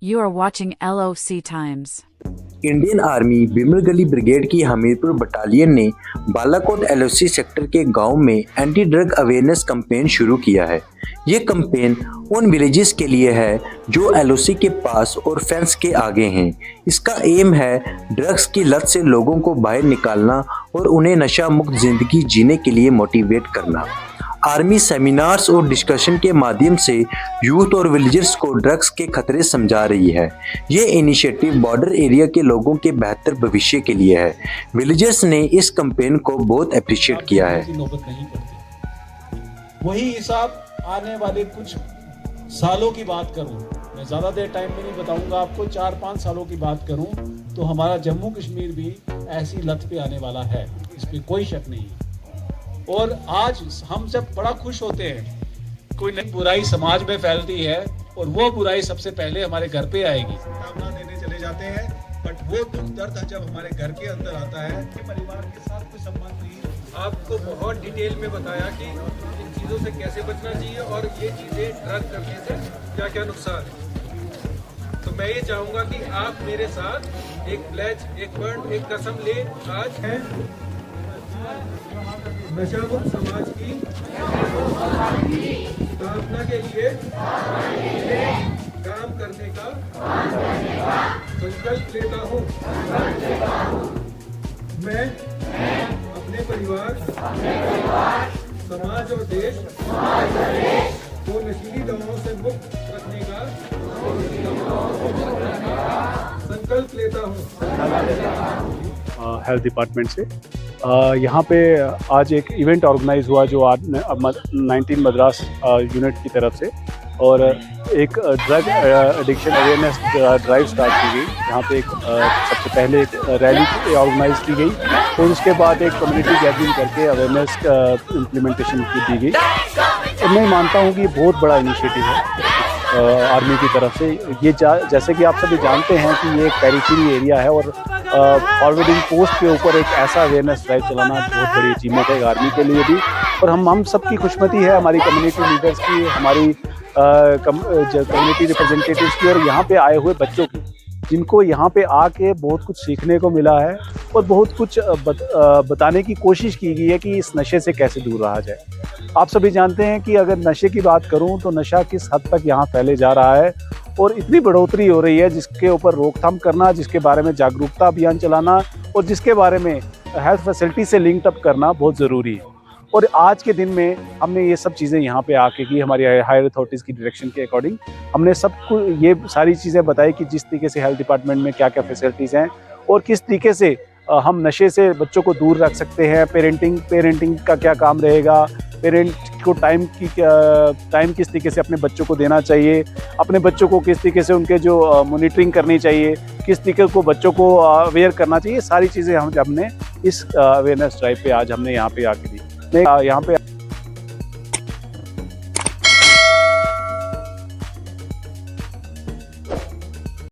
You are watching LOC Times. Indian army Bimargali brigade की Hamirpur battalion ने Balakot LOC sector के गांव में एंटी ड्रग अवेयरनेस कैंपेन शुरू किया है। ये कैंपेन उन विलेजेस के लिए है जो एलओसी के पास और फेंस के आगे हैं। इसका एम है ड्रग्स की लत से लोगों को बाहर निकालना और उन्हें नशा मुक्त जिंदगी जीने के लिए मोटिवेट करना। आर्मी सेमिनार्स और डिस्कशन के माध्यम से यूथ और विलेजर्स को ड्रग्स के खतरे समझा रही है। ये इनिशिएटिव बॉर्डर एरिया के लोगों के बेहतर भविष्य के लिए है। विलेजर्स ने इस कैंपेन को बहुत अप्रिशिएट किया है। नौबत नहीं पड़ती। वही हिसाब आने वाले कुछ सालों की बात करूं, मैं ज़्यादा देर टाइम में नहीं बताऊंगा आपको, 4-5 सालों की बात करूं तो हमारा जम्मू कश्मीर भी ऐसी लत पे आने वाला है, इस पर कोई शक नहीं। और आज हम सब बड़ा खुश होते हैं, कोई नई बुराई समाज में फैलती है और वो बुराई सबसे पहले हमारे घर पे आएगी। सामना देने चले जाते हैं, बट वो दुख दर्द जब हमारे घर के अंदर आता है कि परिवार के साथ कोई संबंध नहीं। आपको बहुत डिटेल में बताया कि इन चीज़ों से कैसे बचना चाहिए और ये चीज़ें ड्रग करने से क्या क्या नुकसान है। तो मैं ये चाहूँगा कि आप मेरे साथ एक प्लेज, एक वर्ड, एक कसम ले। आज है नशा मुक्त समाज की स्थापना के लिए काम करने का संकल्प लेता हूँ। मैं अपने परिवार, समाज और देश को नशीली दवाओं से मुक्त रखने का संकल्प लेता हूँ। हेल्थ डिपार्टमेंट से यहाँ पे आज एक इवेंट ऑर्गेनाइज हुआ जो आज 19 मद्रास यूनिट की तरफ से, और एक drug addiction awareness drive start की गई। यहाँ पे एक सबसे पहले एक रैली ऑर्गेनाइज की गई, तो उसके बाद एक कम्युनिटी गैदरिंग करके अवेयरनेस इम्प्लीमेंटेशन दी गई। और मैं मानता हूँ कि बहुत बड़ा इनिशिएटिव है आर्मी की तरफ से। ये जैसे कि आप सभी जानते हैं कि ये एक पेरिफेरी एरिया है और फॉरवर्डिंग पोस्ट के ऊपर एक ऐसा अवेयरनेस ड्राइव चलाना बहुत बड़ी अचीवमेंट है आर्मी के लिए भी। और हम सबकी खुशमती है, हमारी कम्युनिटी लीडर्स की, हमारी कम्युनिटी रिप्रेजेंटेटिव्स की, और यहाँ पे आए हुए बच्चों की, जिनको यहाँ पे आके बहुत कुछ सीखने को मिला है और बहुत कुछ बताने की कोशिश की गई है कि इस नशे से कैसे दूर रहा जाए। आप सभी जानते हैं कि अगर नशे की बात करूं तो नशा किस हद तक यहाँ फैले जा रहा है और इतनी बढ़ोतरी हो रही है, जिसके ऊपर रोकथाम करना, जिसके बारे में जागरूकता अभियान चलाना और जिसके बारे में हेल्थ फैसिलिटी से लिंक अप करना बहुत ज़रूरी है। और आज के दिन में हमने ये सब चीज़ें यहाँ पे आके की, हमारी हायर अथॉरिटीज़ की डायरेक्शन के अकॉर्डिंग हमने सबको ये सारी चीज़ें बताई कि जिस तरीके से हेल्थ डिपार्टमेंट में क्या क्या फैसिलिटीज़ हैं और किस तरीके से हम नशे से बच्चों को दूर रख सकते हैं। पेरेंटिंग का क्या काम रहेगा, पेरेंट को टाइम किस तरीके से अपने बच्चों को देना चाहिए, अपने बच्चों को किस तरीके से उनके जो मॉनिटरिंग करनी चाहिए, किस तरीके को बच्चों को अवेयर करना चाहिए, सारी चीज़ें हमने इस अवेयरनेस ड्राइव पे आज हमने यहाँ पे आके दी। मैं यहाँ पे